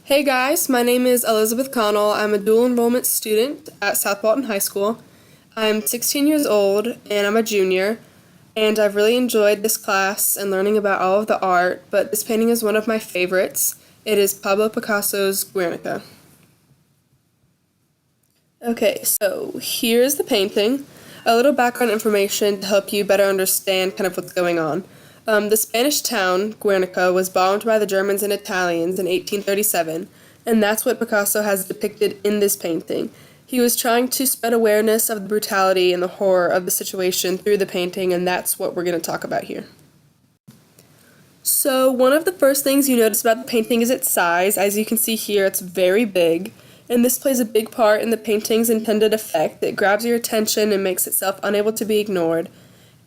Hey guys, my name is Elizabeth Connell. I'm a dual enrollment student at South Walton High School. I'm 16 years old and I'm a junior, and I've really enjoyed this class and learning about all of the art, but this painting is one of my favorites. It is Pablo Picasso's Guernica. Okay, so here's the painting. A little background information to help you better understand kind of what's going on. The Spanish town, Guernica, was bombed by the Germans and Italians in 1837, and that's what Picasso has depicted in this painting. He was trying to spread awareness of the brutality and the horror of the situation through the painting, and that's what we're going to talk about here. So one of the first things you notice about the painting is its size. As you can see here, it's very big, and this plays a big part in the painting's intended effect. It grabs your attention and makes itself unable to be ignored.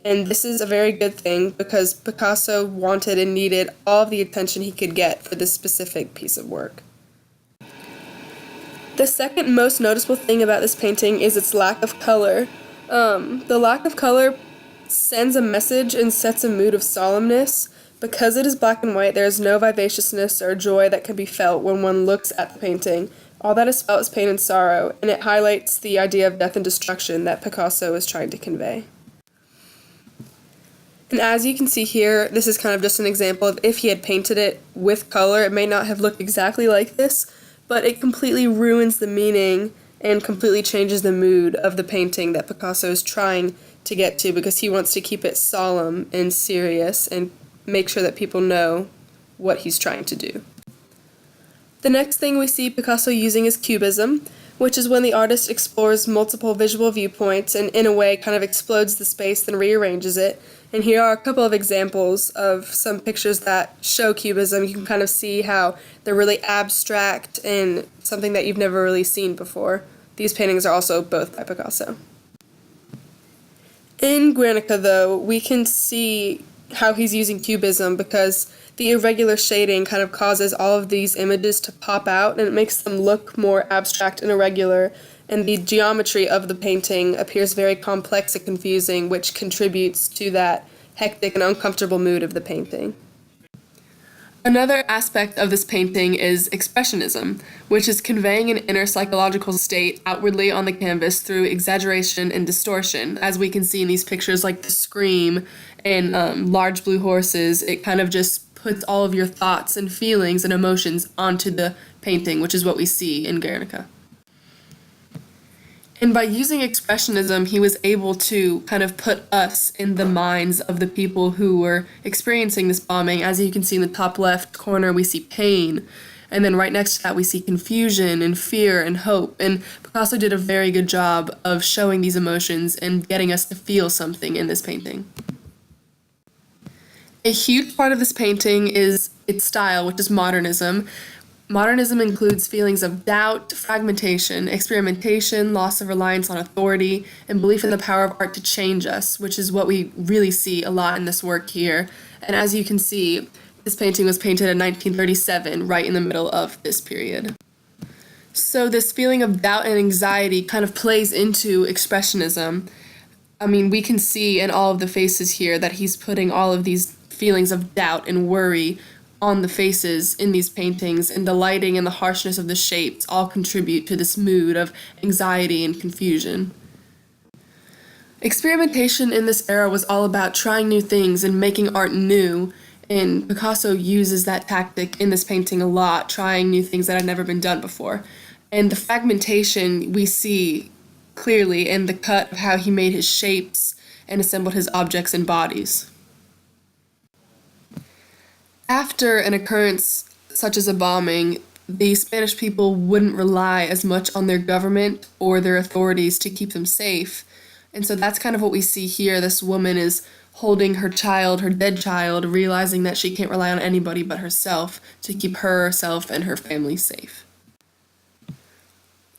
And this is a very good thing because Picasso wanted and needed all of the attention he could get for this specific piece of work. The second most noticeable thing about this painting is its lack of color. The lack of color sends a message and sets a mood of solemnness. Because it is black and white, there is no vivaciousness or joy that can be felt when one looks at the painting. All that is felt is pain and sorrow, and it highlights the idea of death and destruction that Picasso is trying to convey. And as you can see here, this is kind of just an example of if he had painted it with color, it may not have looked exactly like this, but it completely ruins the meaning and completely changes the mood of the painting that Picasso is trying to get to because he wants to keep it solemn and serious and make sure that people know what he's trying to do. The next thing we see Picasso using is cubism, which is when the artist explores multiple visual viewpoints and in a way kind of explodes the space then rearranges it. And here are a couple of examples of some pictures that show cubism. You can kind of see how they're really abstract and something that you've never really seen before. These paintings are also both by Picasso. In Guernica, though, we can see how he's using cubism because the irregular shading kind of causes all of these images to pop out and it makes them look more abstract and irregular, and the geometry of the painting appears very complex and confusing, which contributes to that hectic and uncomfortable mood of the painting. Another aspect of this painting is expressionism, which is conveying an inner psychological state outwardly on the canvas through exaggeration and distortion. As we can see in these pictures like the scream and large blue horses, it kind of just puts all of your thoughts and feelings and emotions onto the painting, which is what we see in Guernica. And by using expressionism, he was able to kind of put us in the minds of the people who were experiencing this bombing. As you can see in the top left corner, we see pain. And then right next to that, we see confusion and fear and hope. And Picasso did a very good job of showing these emotions and getting us to feel something in this painting. A huge part of this painting is its style, which is modernism. Modernism includes feelings of doubt, fragmentation, experimentation, loss of reliance on authority, and belief in the power of art to change us, which is what we really see a lot in this work here. And as you can see, this painting was painted in 1937, right in the middle of this period. So this feeling of doubt and anxiety kind of plays into expressionism. I mean, we can see in all of the faces here that he's putting all of these feelings of doubt and worry on the faces in these paintings, and the lighting and the harshness of the shapes all contribute to this mood of anxiety and confusion. Experimentation in this era was all about trying new things and making art new, and Picasso uses that tactic in this painting a lot, trying new things that had never been done before. And the fragmentation we see clearly in the cut of how he made his shapes and assembled his objects and bodies. After an occurrence such as a bombing, the Spanish people wouldn't rely as much on their government or their authorities to keep them safe. And so that's kind of what we see here. This woman is holding her child, her dead child, realizing that she can't rely on anybody but herself to keep herself and her family safe.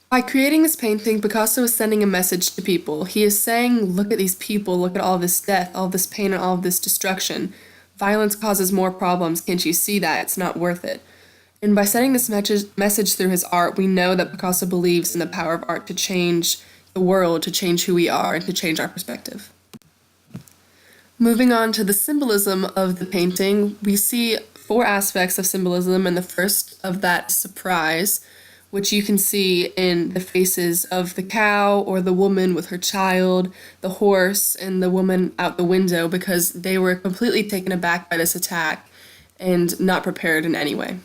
By creating this painting, Picasso is sending a message to people. He is saying, look at these people, look at all this death, all this pain, and all of this destruction. Violence causes more problems. Can't you see that? It's not worth it. And by sending this message through his art, we know that Picasso believes in the power of art to change the world, to change who we are, and to change our perspective. Moving on to the symbolism of the painting, we see four aspects of symbolism, and the first of that is surprise, which you can see in the faces of the cow or the woman with her child, the horse, and the woman out the window because they were completely taken aback by this attack and not prepared in any way.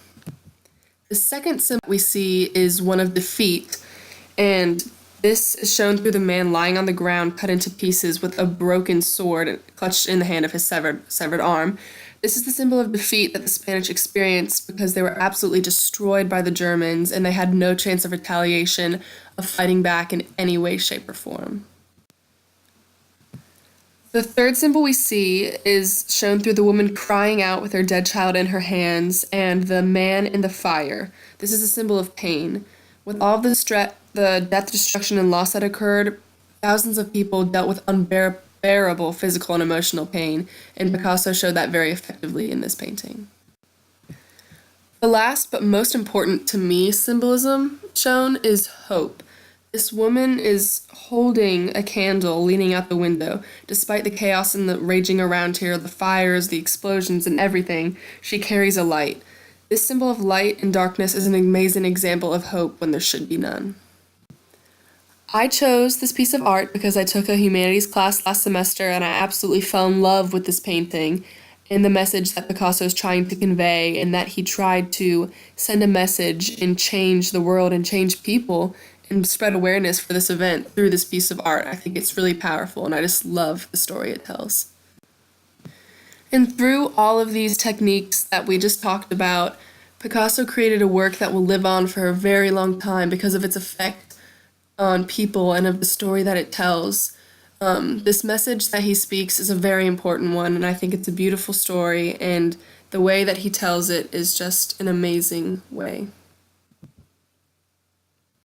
The second symbol we see is one of defeat, and this is shown through the man lying on the ground, cut into pieces with a broken sword clutched in the hand of his severed arm. This is the symbol of defeat that the Spanish experienced because they were absolutely destroyed by the Germans and they had no chance of retaliation, of fighting back in any way, shape, or form. The third symbol we see is shown through the woman crying out with her dead child in her hands and the man in the fire. This is a symbol of pain. With all of the death, destruction, and loss that occurred, thousands of people dealt with unbearable physical and emotional pain, and Picasso showed that very effectively in this painting. The last but most important to me symbolism shown is hope. This woman is holding a candle leaning out the window. Despite the chaos and the raging around here, the fires, the explosions, and everything, she carries a light. This symbol of light and darkness is an amazing example of hope when there should be none. I chose this piece of art because I took a humanities class last semester and I absolutely fell in love with this painting and the message that Picasso is trying to convey, and that he tried to send a message and change the world and change people and spread awareness for this event through this piece of art. I think it's really powerful and I just love the story it tells. And through all of these techniques that we just talked about, Picasso created a work that will live on for a very long time because of its effect on people and of the story that it tells. This message that he speaks is a very important one, and I think it's a beautiful story, and the way that he tells it is just an amazing way.